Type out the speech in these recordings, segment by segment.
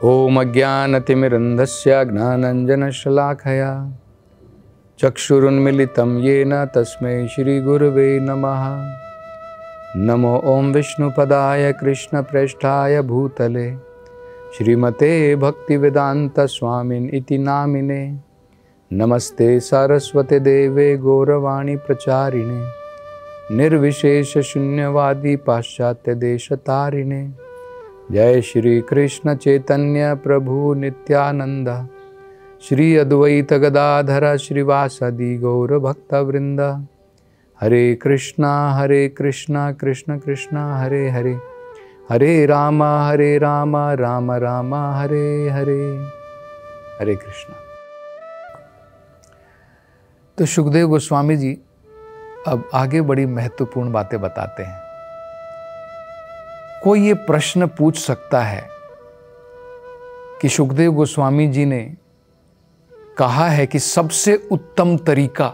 ओम अज्ञानतिमिरन्धस्य ज्ञानाञ्जनशलाकया चक्षुरुन्मीलितं येन तस्मै श्रीगुरवे नमः। नमो ओम विष्णुपदाय कृष्णप्रेष्ठाय भूतले श्रीमते भक्तिवेदांत स्वामिन् इति नामिने। नमस्ते सरस्वते देवे गौरवाणी प्रचारिणे निर्विशेष शून्यवादी पाश्चात्य देशतारिणे। जय श्री कृष्ण चैतन्य प्रभु नित्यानंद श्री अद्वैत गदाधर श्रीवासदि गौर भक्तवृंद। हरे कृष्णा कृष्ण कृष्ण हरे हरे, हरे राम राम राम हरे हरे। हरे कृष्णा। तो सुखदेव गोस्वामी जी अब आगे बड़ी महत्वपूर्ण बातें बताते हैं। कोई ये प्रश्न पूछ सकता है कि सुखदेव गोस्वामी जी ने कहा है कि सबसे उत्तम तरीका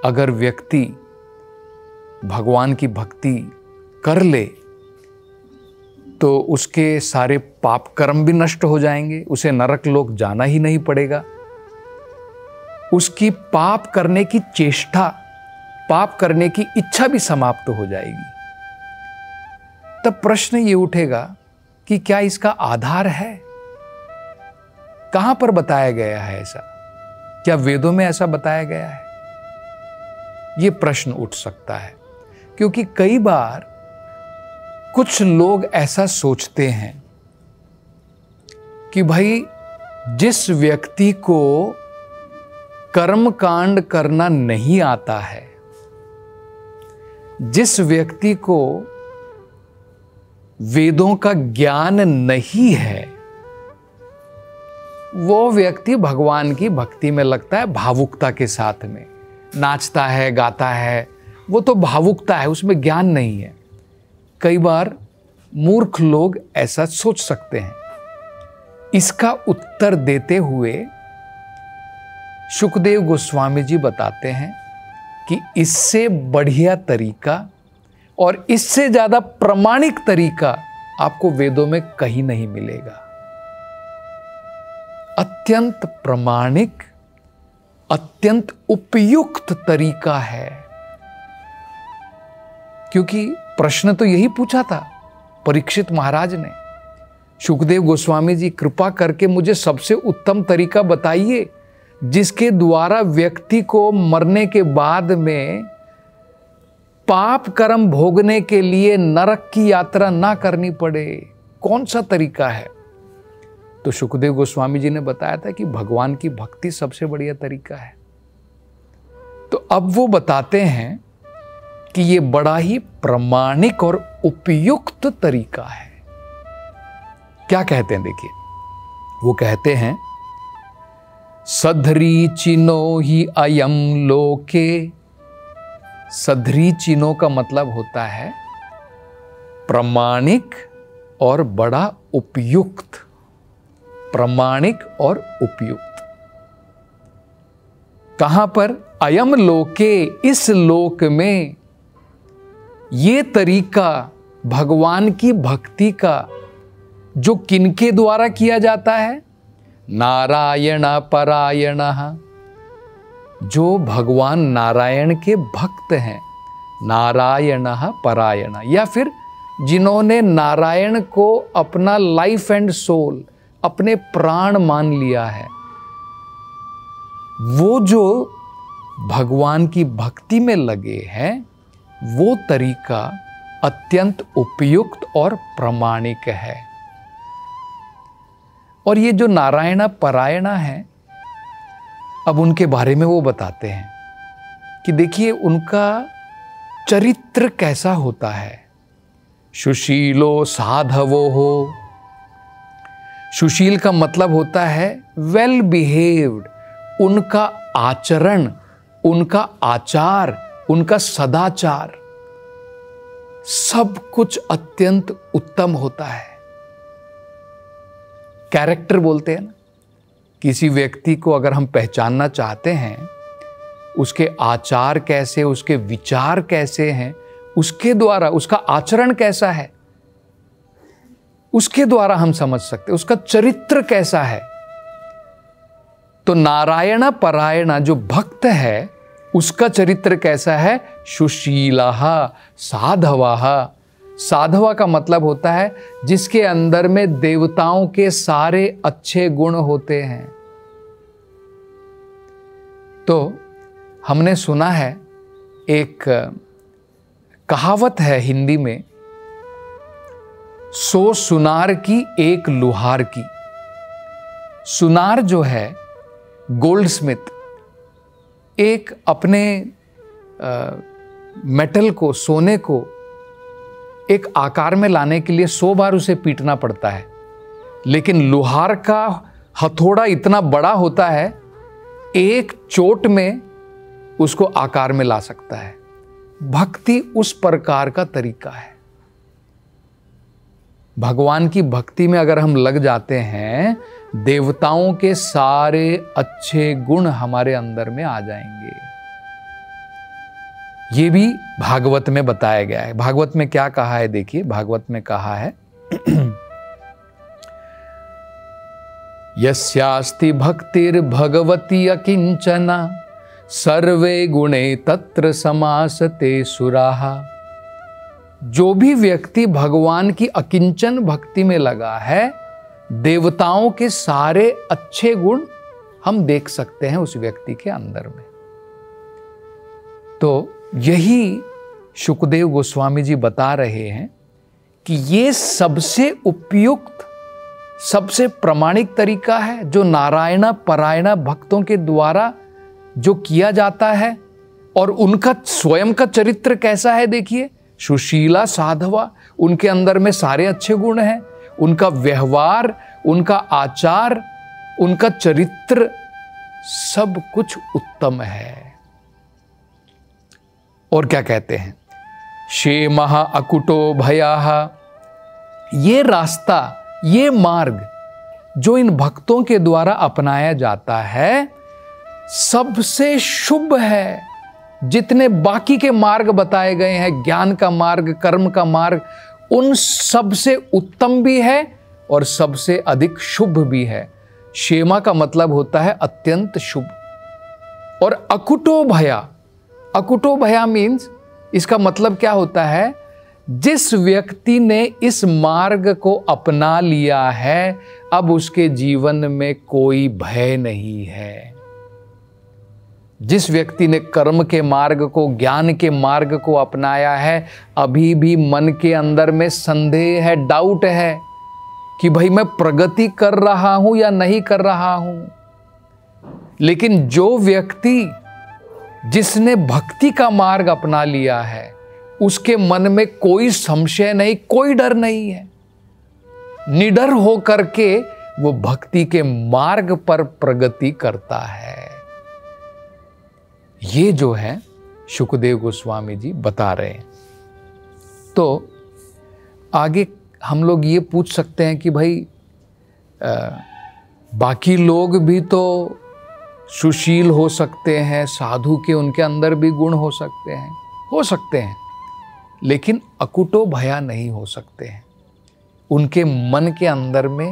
अगर व्यक्ति भगवान की भक्ति कर ले तो उसके सारे पाप कर्म भी नष्ट हो जाएंगे, उसे नरक लोक जाना ही नहीं पड़ेगा, उसकी पाप करने की चेष्टा, पाप करने की इच्छा भी समाप्त हो जाएगी। तब प्रश्न ये उठेगा कि क्या इसका आधार है? कहां पर बताया गया है ऐसा? क्या वेदों में ऐसा बताया गया है? ये प्रश्न उठ सकता है, क्योंकि कई बार कुछ लोग ऐसा सोचते हैं कि भाई जिस व्यक्ति को कर्म कांड करना नहीं आता है, जिस व्यक्ति को वेदों का ज्ञान नहीं है, वो व्यक्ति भगवान की भक्ति में लगता है भावुकता के साथ में, नाचता है, गाता है, वो तो भावुकता है, उसमें ज्ञान नहीं है। कई बार मूर्ख लोग ऐसा सोच सकते हैं। इसका उत्तर देते हुए सुखदेव गोस्वामी जी बताते हैं कि इससे बढ़िया तरीका और इससे ज्यादा प्रामाणिक तरीका आपको वेदों में कहीं नहीं मिलेगा। अत्यंत प्रामाणिक, अत्यंत उपयुक्त तरीका है। क्योंकि प्रश्न तो यही पूछा था परीक्षित महाराज ने, सुखदेव गोस्वामी जी कृपा करके मुझे सबसे उत्तम तरीका बताइए जिसके द्वारा व्यक्ति को मरने के बाद में पाप कर्म भोगने के लिए नरक की यात्रा ना करनी पड़े। कौन सा तरीका है? तो सुखदेव गोस्वामी जी ने बताया था कि भगवान की भक्ति सबसे बढ़िया तरीका है। तो अब वो बताते हैं कि ये बड़ा ही प्रामाणिक और उपयुक्त तरीका है। क्या कहते हैं? देखिए, वो कहते हैं सधरीचिनो ही अयम लोके। सधरीचिनो का मतलब होता है प्रामाणिक और बड़ा उपयुक्त। प्रामाणिक और उपयुक्त कहां पर? अयम लोके, इस लोक में। ये तरीका भगवान की भक्ति का जो किनके द्वारा किया जाता है? नारायण परायण, जो भगवान नारायण के भक्त हैं, नारायण परायण, या फिर जिन्होंने नारायण को अपना लाइफ एंड सोल, अपने प्राण मान लिया है, वो जो भगवान की भक्ति में लगे हैं, वो तरीका अत्यंत उपयुक्त और प्रामाणिक है। और ये जो नारायण परायण है, अब उनके बारे में वो बताते हैं कि देखिए उनका चरित्र कैसा होता है। सुशीलो साधवो हो। सुशील का मतलब होता है वेल बिहेव्ड। उनका आचरण, उनका आचार, उनका सदाचार, सब कुछ अत्यंत उत्तम होता है। कैरेक्टर बोलते हैं ना, किसी व्यक्ति को अगर हम पहचानना चाहते हैं, उसके आचार कैसे, उसके विचार कैसे हैं, उसके द्वारा उसका आचरण कैसा है, उसके द्वारा हम समझ सकते, उसका चरित्र कैसा है। तो नारायण परायण जो भक्त है उसका चरित्र कैसा है? सुशीला साधवा। साधवा का मतलब होता है जिसके अंदर में देवताओं के सारे अच्छे गुण होते हैं। तो हमने सुना है, एक कहावत है हिंदी में, 100 सुनार की एक लुहार की। सुनार जो है गोल्ड स्मिथ, एक अपने मेटल को, सोने को एक आकार में लाने के लिए 100 बार उसे पीटना पड़ता है, लेकिन लोहार का हथौड़ा इतना बड़ा होता है, एक चोट में उसको आकार में ला सकता है। भक्ति उस प्रकार का तरीका है। भगवान की भक्ति में अगर हम लग जाते हैं, देवताओं के सारे अच्छे गुण हमारे अंदर में आ जाएंगे। ये भी भागवत में बताया गया है। भागवत में क्या कहा है देखिए, भागवत में कहा है यस्यास्ति भक्तिर् भगवती अकिंचना सर्वे गुणे तत्र समासते सुराहा। जो भी व्यक्ति भगवान की अकिंचन भक्ति में लगा है, देवताओं के सारे अच्छे गुण हम देख सकते हैं उस व्यक्ति के अंदर में। तो यही शुकदेव गोस्वामी जी बता रहे हैं कि ये सबसे उपयुक्त, सबसे प्रामाणिक तरीका है जो नारायण परायण भक्तों के द्वारा जो किया जाता है। और उनका स्वयं का चरित्र कैसा है देखिए, सुशीला साधवा, उनके अंदर में सारे अच्छे गुण हैं। उनका व्यवहार, उनका आचार, उनका चरित्र सब कुछ उत्तम है। और क्या कहते हैं, क्षेमः अकुटो भयः। ये रास्ता, ये मार्ग जो इन भक्तों के द्वारा अपनाया जाता है सबसे शुभ है। जितने बाकी के मार्ग बताए गए हैं, ज्ञान का मार्ग, कर्म का मार्ग, उन सबसे उत्तम भी है और सबसे अधिक शुभ भी है। क्षेमा का मतलब होता है अत्यंत शुभ। और अकुटो भया, अकुटो भया मीन्स, इसका मतलब क्या होता है, जिस व्यक्ति ने इस मार्ग को अपना लिया है अब उसके जीवन में कोई भय नहीं है। जिस व्यक्ति ने कर्म के मार्ग को, ज्ञान के मार्ग को अपनाया है, अभी भी मन के अंदर में संदेह है, डाउट है कि भाई मैं प्रगति कर रहा हूं या नहीं कर रहा हूं। लेकिन जो व्यक्ति जिसने भक्ति का मार्ग अपना लिया है उसके मन में कोई संशय नहीं, कोई डर नहीं है। निडर होकर के वो भक्ति के मार्ग पर प्रगति करता है। ये जो है शुकदेव गोस्वामी जी बता रहे हैं। तो आगे हम लोग ये पूछ सकते हैं कि भाई बाकी लोग भी तो सुशील हो सकते हैं, साधु के उनके अंदर भी गुण हो सकते हैं, लेकिन अकुटो भया नहीं हो सकते हैं। उनके मन के अंदर में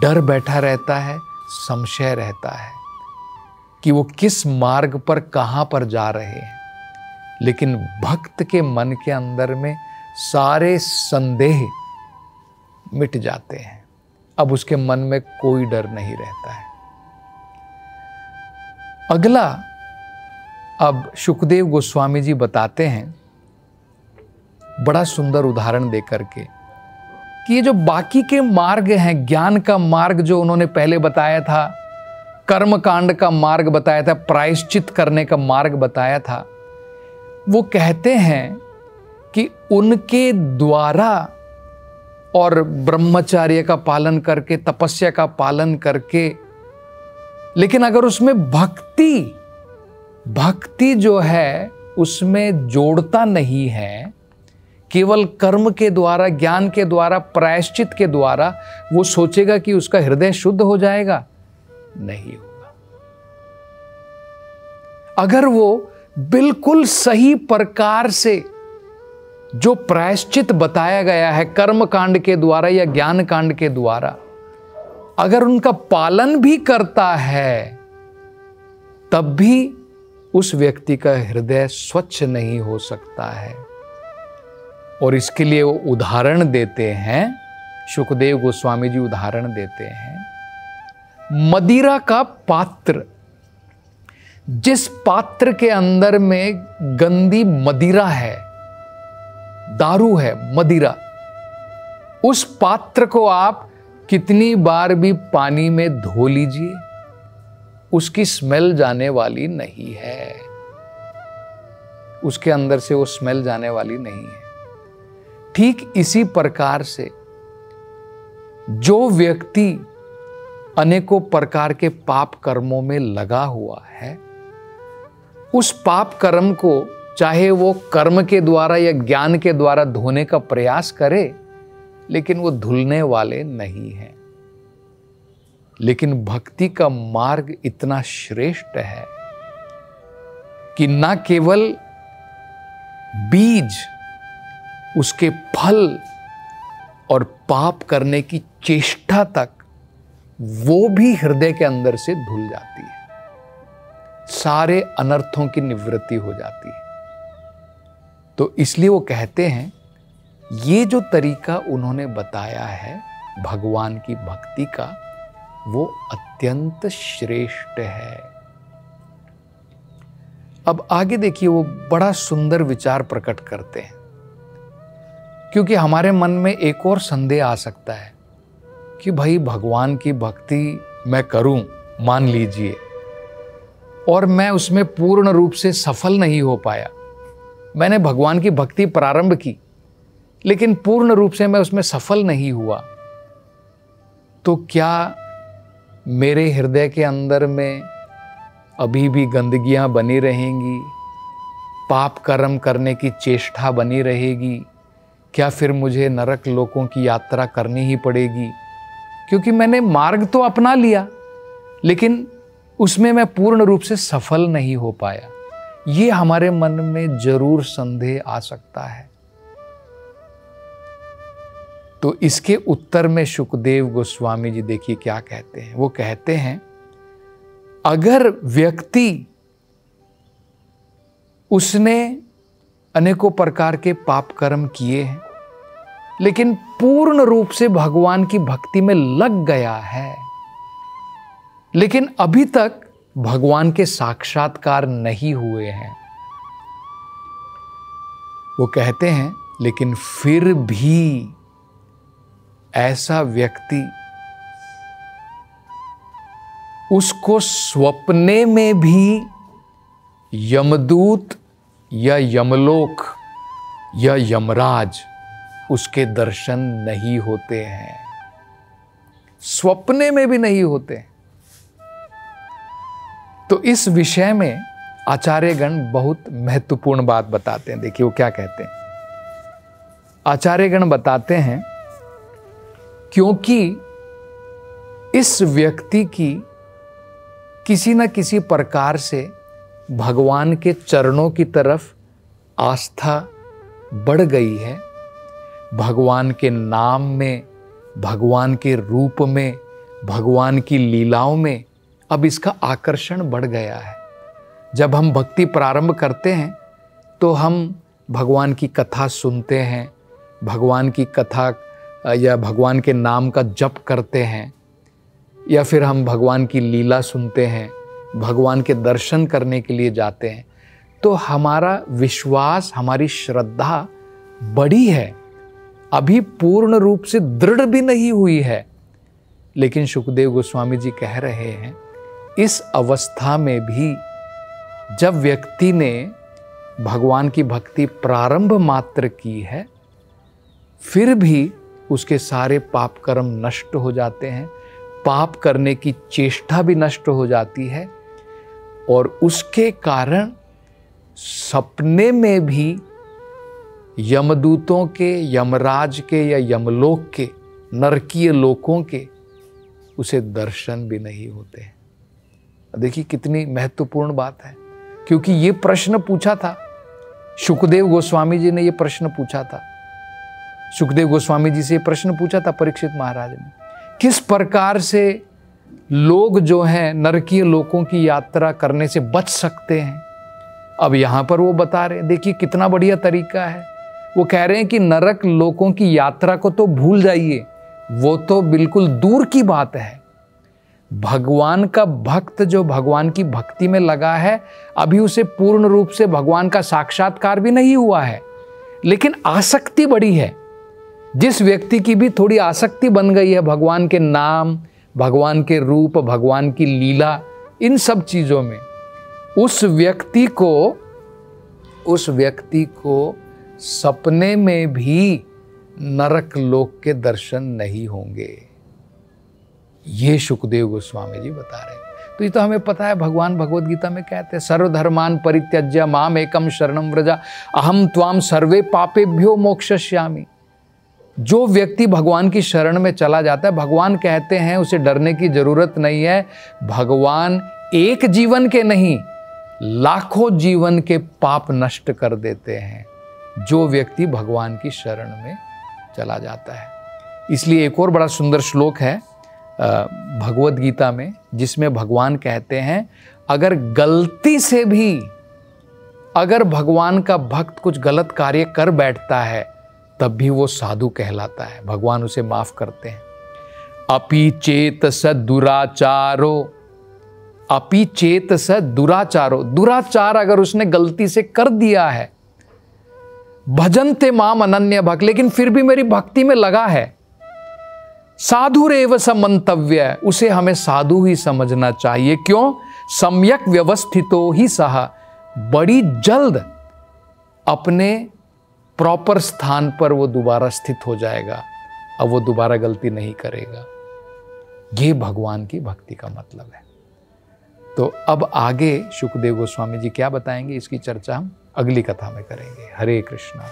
डर बैठा रहता है, संशय रहता है कि वो किस मार्ग पर, कहां पर जा रहे हैं। लेकिन भक्त के मन के अंदर में सारे संदेह मिट जाते हैं। अब उसके मन में कोई डर नहीं रहता है। अगला अब शुकदेव गोस्वामी जी बताते हैं बड़ा सुंदर उदाहरण देकर के कि ये जो बाकी के मार्ग हैं, ज्ञान का मार्ग जो उन्होंने पहले बताया था, कर्म कांड का मार्ग बताया था, प्रायश्चित करने का मार्ग बताया था, वो कहते हैं कि उनके द्वारा और ब्रह्मचर्य का पालन करके, तपस्या का पालन करके, लेकिन अगर उसमें भक्ति जो है उसमें जोड़ता नहीं है, केवल कर्म के द्वारा, ज्ञान के द्वारा, प्रायश्चित के द्वारा वो सोचेगा कि उसका हृदय शुद्ध हो जाएगा, नहीं होगा। अगर वो बिल्कुल सही प्रकार से जो प्रायश्चित बताया गया है कर्म कांड के द्वारा या ज्ञान कांड के द्वारा, अगर उनका पालन भी करता है तब भी उस व्यक्ति का हृदय स्वच्छ नहीं हो सकता है। और इसके लिए वो उदाहरण देते हैं, शुकदेव गोस्वामी जी उदाहरण देते हैं, मदिरा का पात्र। जिस पात्र के अंदर में गंदी मदिरा है, दारू है, मदिरा, उस पात्र को आप कितनी बार भी पानी में धो लीजिए, उसकी स्मेल जाने वाली नहीं है, उसके अंदर से वो स्मेल जाने वाली नहीं है। ठीक इसी प्रकार से जो व्यक्ति अनेकों प्रकार के पाप कर्मों में लगा हुआ है, उस पाप कर्म को चाहे वो कर्म के द्वारा या ज्ञान के द्वारा धोने का प्रयास करे, लेकिन वो धुलने वाले नहीं हैं। लेकिन भक्ति का मार्ग इतना श्रेष्ठ है कि न केवल बीज, उसके फल और पाप करने की चेष्टा तक वो भी हृदय के अंदर से धुल जाती है, सारे अनर्थों की निवृत्ति हो जाती है। तो इसलिए वो कहते हैं ये जो तरीका उन्होंने बताया है भगवान की भक्ति का, वो अत्यंत श्रेष्ठ है। अब आगे देखिए, वो बड़ा सुंदर विचार प्रकट करते हैं, क्योंकि हमारे मन में एक और संदेह आ सकता है कि भाई भगवान की भक्ति मैं करूं, मान लीजिए, और मैं उसमें पूर्ण रूप से सफल नहीं हो पाया। मैंने भगवान की भक्ति प्रारंभ की, लेकिन पूर्ण रूप से मैं उसमें सफल नहीं हुआ, तो क्या मेरे हृदय के अंदर में अभी भी गंदगियां बनी रहेंगी, पाप कर्म करने की चेष्टा बनी रहेगी? क्या फिर मुझे नरक लोकों की यात्रा करनी ही पड़ेगी? क्योंकि मैंने मार्ग तो अपना लिया, लेकिन उसमें मैं पूर्ण रूप से सफल नहीं हो पाया। ये हमारे मन में जरूर संदेह आ सकता है। तो इसके उत्तर में शुकदेव गोस्वामी जी देखिए क्या कहते हैं। वो कहते हैं, अगर व्यक्ति उसने अनेकों प्रकार के पाप कर्म किए हैं, लेकिन पूर्ण रूप से भगवान की भक्ति में लग गया है, लेकिन अभी तक भगवान के साक्षात्कार नहीं हुए हैं, वो कहते हैं, लेकिन फिर भी ऐसा व्यक्ति, उसको स्वप्ने में भी यमदूत या यमलोक या यमराज उसके दर्शन नहीं होते हैं, स्वप्ने में भी नहीं होते। तो इस विषय में आचार्यगण बहुत महत्वपूर्ण बात बताते हैं। देखिए वो क्या कहते हैं। आचार्यगण बताते हैं, क्योंकि इस व्यक्ति की किसी न किसी प्रकार से भगवान के चरणों की तरफ आस्था बढ़ गई है, भगवान के नाम में, भगवान के रूप में, भगवान की लीलाओं में अब इसका आकर्षण बढ़ गया है। जब हम भक्ति प्रारंभ करते हैं तो हम भगवान की कथा सुनते हैं, भगवान की कथा या भगवान के नाम का जप करते हैं, या फिर हम भगवान की लीला सुनते हैं, भगवान के दर्शन करने के लिए जाते हैं, तो हमारा विश्वास, हमारी श्रद्धा बड़ी है, अभी पूर्ण रूप से दृढ़ भी नहीं हुई है। लेकिन शुकदेव गोस्वामी जी कह रहे हैं, इस अवस्था में भी जब व्यक्ति ने भगवान की भक्ति प्रारंभ मात्र की है, फिर भी उसके सारे पाप कर्म नष्ट हो जाते हैं, पाप करने की चेष्टा भी नष्ट हो जाती है, और उसके कारण सपने में भी यमदूतों के, यमराज के या यमलोक के, नरकीय लोकों के उसे दर्शन भी नहीं होते हैं। देखिए कितनी महत्वपूर्ण बात है, क्योंकि ये प्रश्न पूछा था सुखदेव गोस्वामी जी ने ये प्रश्न पूछा था। सुखदेव गोस्वामी जी से ये प्रश्न पूछा था परीक्षित महाराज ने, किस प्रकार से लोग जो हैं नरकीय लोकों की यात्रा करने से बच सकते हैं। अब यहां पर वो बता रहे, देखिए कितना बढ़िया तरीका है। वो कह रहे हैं कि नरक लोकों की यात्रा को तो भूल जाइए, वो तो बिल्कुल दूर की बात है। भगवान का भक्त जो भगवान की भक्ति में लगा है, अभी उसे पूर्ण रूप से भगवान का साक्षात्कार भी नहीं हुआ है, लेकिन आसक्ति बड़ी है। जिस व्यक्ति की भी थोड़ी आसक्ति बन गई है भगवान के नाम, भगवान के रूप, भगवान की लीला, इन सब चीजों में, उस व्यक्ति को सपने में भी नरक लोक के दर्शन नहीं होंगे। ये सुखदेव गोस्वामी जी बता रहे हैं। तो ये तो हमें पता है, भगवान भगवद गीता में कहते हैं, सर्वधर्मान परित्यज्य माम एकम शरणम व्रजा अहम त्वाम सर्वे पापेभ्यो मोक्षयिष्यामि। जो व्यक्ति भगवान की शरण में चला जाता है, भगवान कहते हैं उसे डरने की जरूरत नहीं है। भगवान एक जीवन के नहीं, लाखों जीवन के पाप नष्ट कर देते हैं जो व्यक्ति भगवान की शरण में चला जाता है। इसलिए एक और बड़ा सुंदर श्लोक है भगवद गीता में, जिसमें भगवान कहते हैं, अगर गलती से भी अगर भगवान का भक्त कुछ गलत कार्य कर बैठता है, तब भी वो साधु कहलाता है, भगवान उसे माफ करते हैं। अपि चेत स दुराचारो, अपि चेत स दुराचारो, दुराचार अगर उसने गलती से कर दिया है, भजन्ते माम अनन्य भक्त, लेकिन फिर भी मेरी भक्ति में लगा है, साधुरेव स मंतव्य, उसे हमें साधु ही समझना चाहिए। क्यों? सम्यक व्यवस्थितो ही सह, बड़ी जल्द अपने प्रॉपर स्थान पर वो दोबारा स्थित हो जाएगा, अब वो दोबारा गलती नहीं करेगा। ये भगवान की भक्ति का मतलब है। तो अब आगे सुखदेव गोस्वामी जी क्या बताएंगे, इसकी चर्चा हम अगली कथा में करेंगे। हरे कृष्णा।